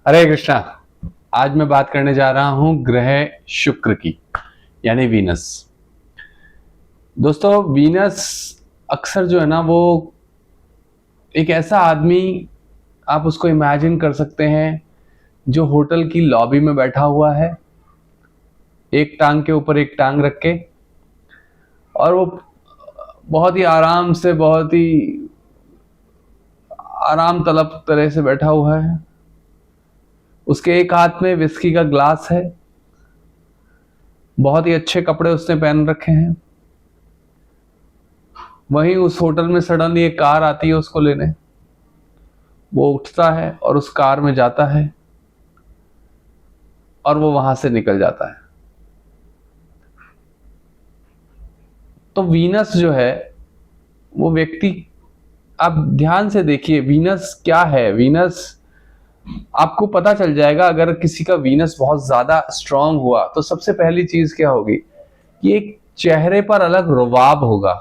हरे कृष्णा। आज मैं बात करने जा रहा हूं ग्रह शुक्र की, यानी वीनस। दोस्तों, वीनस अक्सर जो है ना, वो एक ऐसा आदमी, आप उसको इमेजिन कर सकते हैं, जो होटल की लॉबी में बैठा हुआ है, एक टांग के ऊपर एक टांग रख के, और वो बहुत ही आराम से, बहुत ही आराम तलब तरह से बैठा हुआ है। उसके एक हाथ में विस्की का ग्लास है। बहुत ही अच्छे कपड़े उसने पहन रखे हैं। वहीं उस होटल में सडनली एक कार आती है उसको लेने। वो उठता है और उस कार में जाता है और वो वहां से निकल जाता है। तो वीनस जो है, वो व्यक्ति, आप ध्यान से देखिए वीनस क्या है। वीनस आपको पता चल जाएगा। अगर किसी का वीनस बहुत ज्यादा स्ट्रांग हुआ तो सबसे पहली चीज क्या होगी कि एक चेहरे पर अलग रुबाब होगा।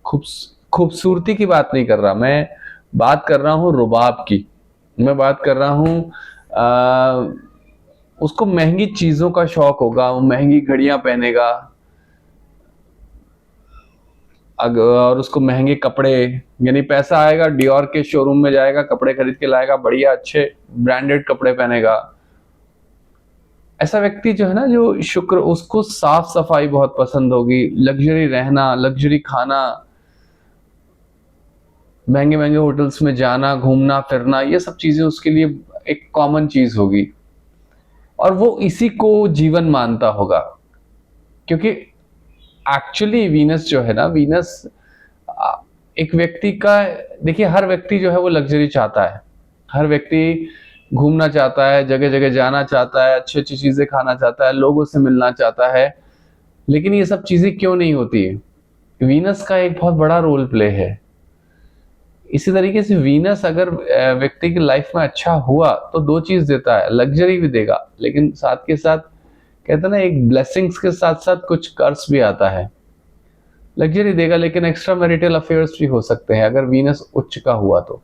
खूबसूरती की बात नहीं कर रहा मैं, बात कर रहा हूं रुबाब की। मैं बात कर रहा हूं उसको महंगी चीजों का शौक होगा। वो महंगी घड़ियां पहनेगा, और उसको महंगे कपड़े, यानी पैसा आएगा, डियोर के शोरूम में जाएगा, कपड़े खरीद के लाएगा, बढ़िया अच्छे ब्रांडेड कपड़े पहनेगा। ऐसा व्यक्ति जो है ना, जो शुक्र, उसको साफ सफाई बहुत पसंद होगी, लग्जरी रहना, लग्जरी खाना, महंगे महंगे होटल्स में जाना, घूमना फिरना, ये सब चीजें उसके लिए एक कॉमन चीज होगी। और वो इसी को जीवन मानता होगा, क्योंकि एक्चुअली वीनस जो है ना, वीनस एक व्यक्ति का, देखिए हर व्यक्ति जो है वो लग्जरी चाहता है। हर व्यक्ति घूमना चाहता है, जगह जगह जाना चाहता है, अच्छी अच्छी चीजें खाना चाहता है, लोगों से मिलना चाहता है। लेकिन ये सब चीजें क्यों नहीं होती है? वीनस का एक बहुत बड़ा रोल प्ले है। इसी तरीके से वीनस अगर व्यक्ति की लाइफ में अच्छा हुआ तो दो चीज देता है, लग्जरी भी देगा, लेकिन साथ के साथ कहते हैं ना, एक ब्लेसिंग्स के साथ साथ कुछ कर्स भी आता है। लग्जरी देगा लेकिन एक्स्ट्रा मैरिटल अफेयर्स भी हो सकते हैं अगर वीनस उच्च का हुआ तो।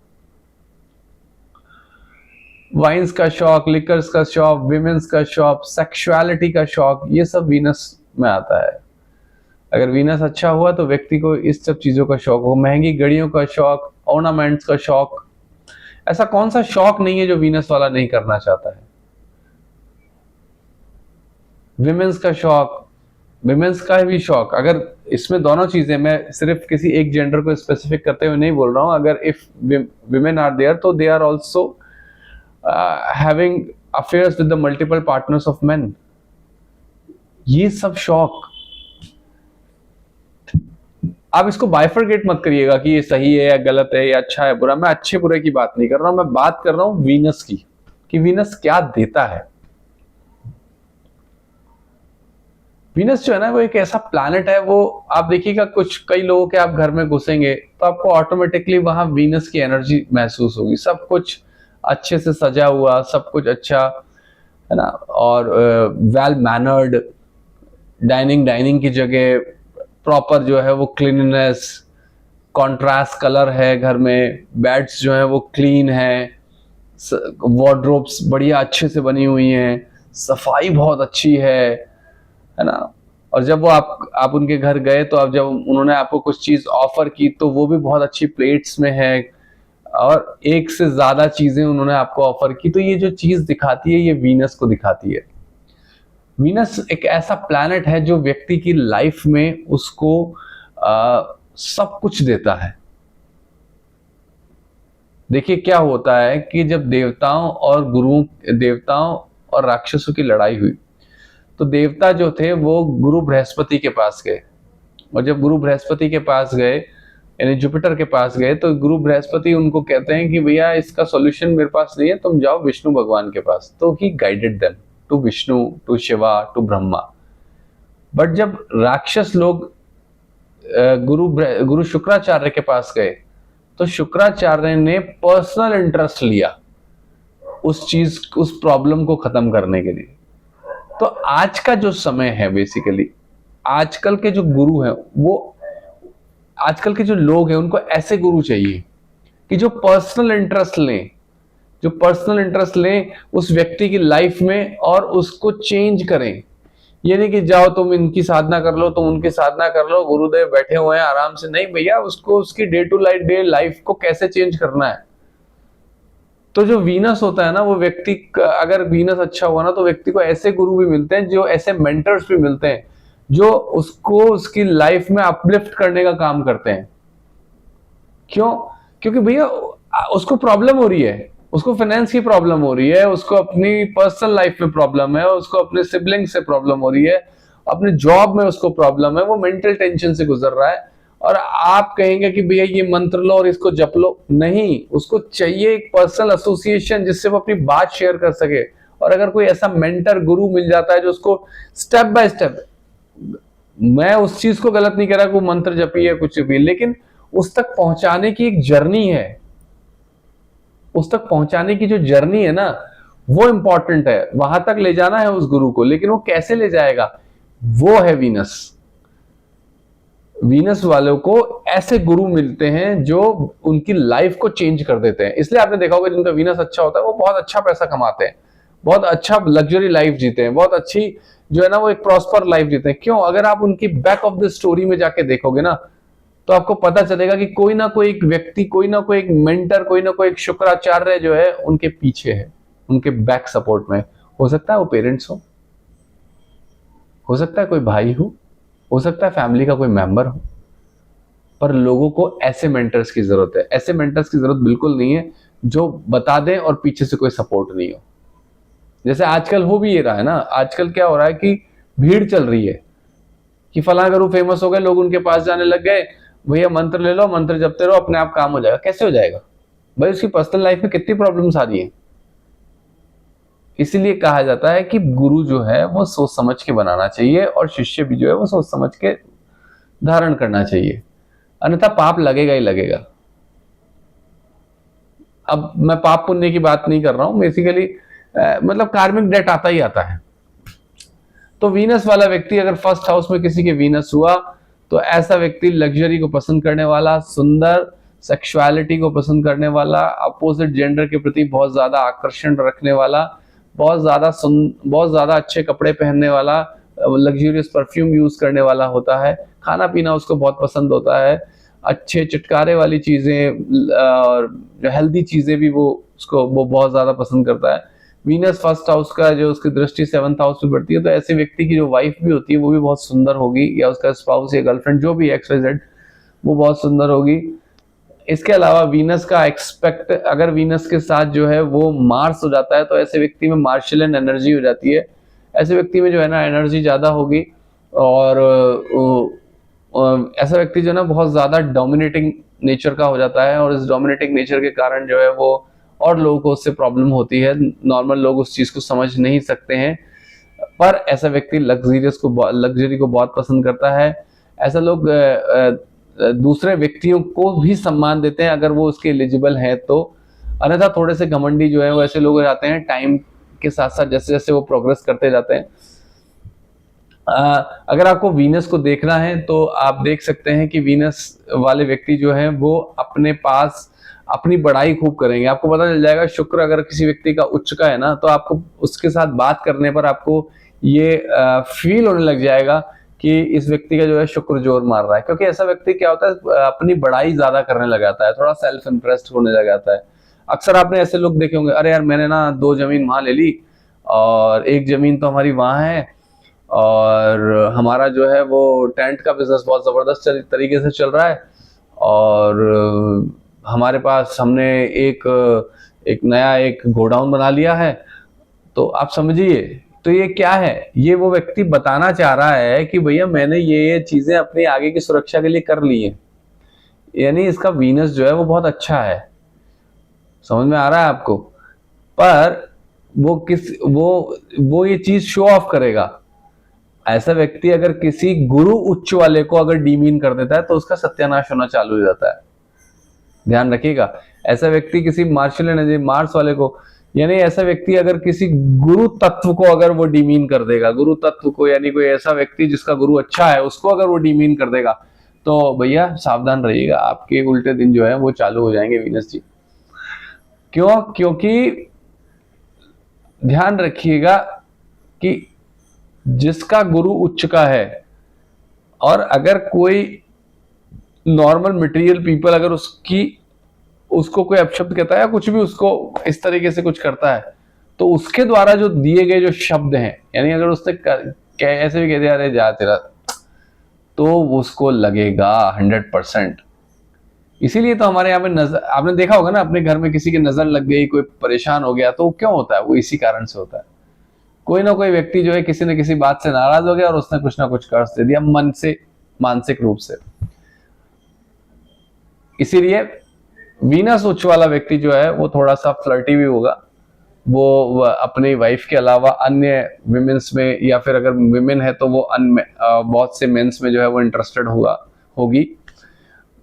वाइन्स का शौक, लिकर्स का शौक, विमेंस का शौक, सेक्सुअलिटी का शौक, ये सब वीनस में आता है। अगर वीनस अच्छा हुआ तो व्यक्ति को इस सब चीजों का शौक हो, महंगी घड़ियों का शौक, ऑर्नामेंट्स का शौक। ऐसा कौन सा शौक नहीं है जो वीनस वाला नहीं करना चाहता है? विमेंस का शौक, विमेंस का भी शौक। अगर इसमें दोनों चीजें, मैं सिर्फ किसी एक जेंडर को स्पेसिफिक करते हुए नहीं बोल रहा हूं। अगर इफ विमेन आर देयर तो they are also having affairs with the multiple partners of men. ये सब शौक, आप इसको बाइफरगेट मत करिएगा कि ये सही है या गलत है या अच्छा है बुरा। मैं अच्छे बुरे की बात नहीं कर रहा हूं, मैं बात कर रहा हूं वीनस की, कि वीनस क्या देता है। वीनस जो है ना, वो एक ऐसा प्लैनेट है, वो आप देखिएगा, कुछ कई लोगों के आप घर में घुसेंगे तो आपको ऑटोमेटिकली वहां वीनस की एनर्जी महसूस होगी। सब कुछ अच्छे से सजा हुआ, सब कुछ अच्छा है ना, और वेल मैनर्ड, डाइनिंग की जगह प्रॉपर जो है वो क्लीननेस, कॉन्ट्रास्ट कलर है घर में, बेड्स जो है वो क्लीन है, वार्डरोब्स बढ़िया अच्छे से बनी हुई हैं, सफाई बहुत अच्छी है ना। और जब वो आप उनके घर गए तो अब जब उन्होंने आपको कुछ चीज ऑफर की तो वो भी बहुत अच्छी प्लेट्स में है, और एक से ज्यादा चीजें उन्होंने आपको ऑफर की। तो ये जो चीज दिखाती है, ये वीनस को दिखाती है। वीनस एक ऐसा प्लैनेट है जो व्यक्ति की लाइफ में उसको सब कुछ देता है। देखिए क्या होता है कि जब देवताओं और राक्षसों की लड़ाई हुई तो देवता जो थे वो गुरु बृहस्पति के पास गए। और जब गुरु बृहस्पति के पास गए, यानी जुपिटर के पास गए, तो गुरु बृहस्पति उनको कहते हैं कि भैया इसका सॉल्यूशन मेरे पास नहीं है, तुम जाओ विष्णु भगवान के पास। तो he guided them to Vishnu, to Shiva, to Brahma. But जब राक्षस लोग गुरु शुक्राचार्य के पास गए तो शुक्राचार्य ने पर्सनल इंटरेस्ट लिया उस प्रॉब्लम को खत्म करने के लिए। तो आज का जो समय है, बेसिकली आजकल के जो गुरु हैं, वो आजकल के जो लोग हैं, उनको ऐसे गुरु चाहिए कि जो पर्सनल इंटरेस्ट लें, जो पर्सनल इंटरेस्ट लें उस व्यक्ति की लाइफ में और उसको चेंज करें। ये नहीं कि जाओ तुम इनकी साधना कर लो, तुम उनकी साधना कर लो, गुरुदेव बैठे हुए हैं आराम से। नहीं भैया, उसको उसकी डे टू डे लाइफ को कैसे चेंज करना है। तो जो वीनस होता है ना, वो व्यक्ति अगर वीनस अच्छा हुआ ना, तो व्यक्ति को ऐसे गुरु भी मिलते हैं, जो ऐसे मेंटर्स भी मिलते हैं जो उसको उसकी लाइफ में अपलिफ्ट करने का काम करते हैं। क्यों? क्योंकि भैया उसको प्रॉब्लम हो रही है, उसको फाइनेंस की प्रॉब्लम हो रही है, उसको अपनी पर्सनल लाइफ में प्रॉब्लम है, उसको अपने सिबलिंग से प्रॉब्लम हो रही है, अपने जॉब में उसको प्रॉब्लम है, वो मेंटल टेंशन से गुजर रहा है। और आप कहेंगे कि भैया ये मंत्र लो और इसको जप लो, नहीं, उसको चाहिए एक पर्सनल एसोसिएशन जिससे वो अपनी बात शेयर कर सके। और अगर कोई ऐसा मेंटर गुरु मिल जाता है जो उसको स्टेप बाय स्टेप, मैं उस चीज को गलत नहीं कह रहा कि वो मंत्र जपी है कुछ भी, लेकिन उस तक पहुंचाने की एक जर्नी है, उस तक पहुंचाने की जो जर्नी है ना, वो इंपॉर्टेंट है। वहां तक ले जाना है उस गुरु को, लेकिन वो कैसे ले जाएगा, वो है वीनस। वीनस वालों को ऐसे गुरु मिलते हैं जो उनकी लाइफ को चेंज कर देते हैं। इसलिए आपने देखा होगा जिनका वीनस अच्छा होता है वो बहुत अच्छा पैसा कमाते हैं, बहुत अच्छा लग्जरी लाइफ जीते हैं, बहुत अच्छी जो है ना वो एक प्रॉस्पर लाइफ जीते हैं। क्यों? अगर आप उनकी बैक ऑफ द स्टोरी में जाके देखोगे ना, तो आपको पता चलेगा कि कोई ना कोई एक व्यक्ति, कोई ना कोई एक मेंटर, कोई ना कोई एक शुक्राचार्य जो है उनके पीछे है, उनके बैक सपोर्ट में। हो सकता है वो पेरेंट्स हो सकता है कोई भाई हो सकता है फैमिली का कोई मेंबर हो, पर लोगों को ऐसे मेंटर्स की जरूरत है। ऐसे मेंटर्स की जरूरत बिल्कुल नहीं है जो बता दें और पीछे से कोई सपोर्ट नहीं हो। जैसे आजकल हो भी ये रहा है ना, आजकल क्या हो रहा है कि भीड़ चल रही है कि फलां गुरु फेमस हो गए, लोग उनके पास जाने लग गए, भैया मंत्र ले लो, मंत्र जपते रहो, अपने आप काम हो जाएगा। कैसे हो जाएगा भाई? उसकी पर्सनल लाइफ में कितनी प्रॉब्लम्स आ रही है। इसीलिए कहा जाता है कि गुरु जो है वो सोच समझ के बनाना चाहिए, और शिष्य भी जो है वो सोच समझ के धारण करना चाहिए, अन्यथा पाप लगेगा ही लगेगा। अब मैं पाप पुण्य की बात नहीं कर रहा हूं, बेसिकली मतलब कार्मिक डेट आता ही आता है। तो वीनस वाला व्यक्ति अगर फर्स्ट हाउस में किसी के वीनस हुआ, तो ऐसा व्यक्ति लग्जरी को पसंद करने वाला, सुंदर, सेक्सुअलिटी को पसंद करने वाला, अपोजिट जेंडर के प्रति बहुत ज्यादा आकर्षण रखने वाला, बहुत ज्यादा अच्छे कपड़े पहनने वाला, लग्जूरियस परफ्यूम यूज करने वाला होता है। खाना पीना उसको बहुत पसंद होता है, अच्छे चटकारे वाली चीजें और जो हेल्दी चीजें भी वो बहुत ज्यादा पसंद करता है। वीनस फर्स्ट हाउस का जो उसकी दृष्टि 7th हाउस में पड़ती है, तो ऐसे व्यक्ति की जो वाइफ भी होती है वो भी बहुत सुंदर होगी, या उसका स्पाउस या गर्लफ्रेंड जो भी XYZ, वो बहुत सुंदर होगी। इसके अलावा वीनस का एक्सपेक्ट, अगर वीनस के साथ जो है वो मार्स हो जाता है, तो ऐसे व्यक्ति में मार्शियन एनर्जी हो जाती है। ऐसे व्यक्ति में जो है ना एनर्जी ज्यादा होगी, और ऐसा व्यक्ति जो है ना बहुत ज्यादा डोमिनेटिंग नेचर का हो जाता है, और इस डोमिनेटिंग नेचर के कारण जो है वो और लोगों को उससे प्रॉब्लम होती है। नॉर्मल लोग उस चीज को समझ नहीं सकते हैं, पर ऐसा व्यक्ति लग्जरी को बहुत पसंद करता है। ऐसा लोग दूसरे व्यक्तियों को भी सम्मान देते हैं अगर वो उसके एलिजिबल हैं तो, अन्यथा थोड़े से घमंडी जो है वो ऐसे लोग हो जाते हैं टाइम के साथ साथ, जैसे जैसे वो प्रोग्रेस करते जाते हैं। अगर आपको वीनस को देखना है तो आप देख सकते हैं कि वीनस वाले व्यक्ति जो है वो अपने पास अपनी बड़ाई खूब करेंगे। आपको पता चल जाएगा, शुक्र अगर किसी व्यक्ति का उच्च का है ना, तो आपको उसके साथ बात करने पर आपको ये फील होने लग जाएगा कि इस व्यक्ति का जो है शुक्र जोर मार रहा है। क्योंकि ऐसा व्यक्ति क्या होता है, अपनी बड़ाई ज्यादा करने लग जाता है, थोड़ा सेल्फ इंप्रेस्ड होने लग जाता है। अक्सर आपने ऐसे लोग देखे होंगे, अरे यार मैंने ना 2 जमीन वहां ले ली और 1 जमीन तो हमारी वहां है, और हमारा जो है वो टेंट का बिजनेस बहुत जबरदस्त तरीके से चल रहा है, और हमारे पास हमने एक नया एक गोडाउन बना लिया है। तो आप समझिए, तो ये क्या है, ये वो व्यक्ति बताना चाह रहा है कि भैया मैंने ये चीजें अपनी आगे की सुरक्षा के लिए कर ली है, यानी इसका वीनस जो है वो बहुत अच्छा है। समझ में आ रहा है आपको? पर वो ये चीज शो ऑफ करेगा। ऐसा व्यक्ति अगर किसी गुरु उच्च वाले को अगर डीमीन कर देता है तो उसका सत्यानाश होना चालू हो जाता है। ध्यान रखिएगा, ऐसा व्यक्ति किसी मार्शल एनर्जी मार्स वाले को, यानी ऐसा व्यक्ति अगर किसी गुरु तत्व को अगर वो डीमीन कर देगा, गुरु तत्व को, यानी कोई ऐसा व्यक्ति जिसका गुरु अच्छा है उसको अगर वो डीमीन कर देगा, तो भैया सावधान रहिएगा, आपके उल्टे दिन जो है वो चालू हो जाएंगे वीनस जी। क्यों? क्योंकि ध्यान रखिएगा कि जिसका गुरु उच्च का है, और अगर कोई नॉर्मल मटेरियल पीपल अगर उसको कोई अपशब्द कहता है या कुछ भी उसको इस तरीके से कुछ करता है, तो उसके द्वारा जो दिए गए जो शब्द हैं, यानी अगर उसने ऐसे भी कह दिया अरे जा तेरा, तो उसको लगेगा 100%। इसीलिए तो हमारे यहाँ पे नजर, आपने देखा होगा ना, अपने घर में किसी की नजर लग गई, कोई परेशान हो गया, तो क्यों होता है? वो इसी कारण से होता है। कोई ना कोई व्यक्ति जो है किसी न किसी बात से नाराज हो गया और उसने कुछ ना कुछ कर्ज दे दिया मन से, मानसिक रूप से। इसीलिए वीनस उच्च वाला व्यक्ति जो है वो थोड़ा सा फ्लर्टी भी होगा। वो अपनी वाइफ के अलावा अन्य विमेंस में, या फिर अगर विमेन है तो वो अन्य बहुत से मेंस में जो है वो इंटरेस्टेड होगी।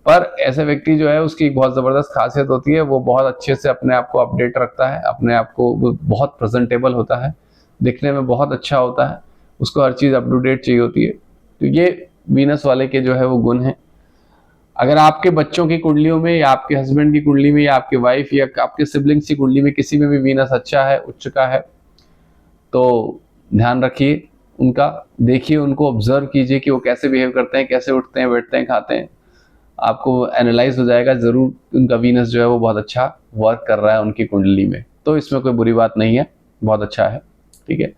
पर ऐसे व्यक्ति जो है उसकी एक बहुत जबरदस्त खासियत होती है, वो बहुत अच्छे से अपने आप को अपडेट रखता है, अपने आप को बहुत प्रेजेंटेबल होता है, दिखने में बहुत अच्छा होता है, उसको हर चीज अप टू डेट चाहिए होती है। तो ये वीनस वाले के जो है वो गुण हैं। अगर आपके बच्चों की कुंडलियों में, या आपके हस्बैंड की कुंडली में, या आपके वाइफ या आपके सिबलिंग्स की कुंडली में किसी में भी वीनस अच्छा है, उच्च का है, तो ध्यान रखिए उनका, देखिए उनको, ऑब्जर्व कीजिए कि वो कैसे बिहेव करते हैं, कैसे उठते हैं, बैठते हैं, खाते हैं। आपको एनालाइज हो जाएगा जरूर उनका वीनस जो है वो बहुत अच्छा वर्क कर रहा है उनकी कुंडली में। तो इसमें कोई बुरी बात नहीं है, बहुत अच्छा है। ठीक है,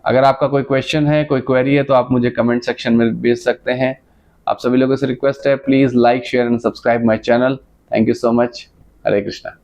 अगर आपका कोई क्वेश्चन है, कोई क्वेरी है, तो आप मुझे कमेंट सेक्शन में भेज सकते हैं। आप सभी लोगों से रिक्वेस्ट है, please like, share and subscribe my channel. Thank you so much. Hare Krishna.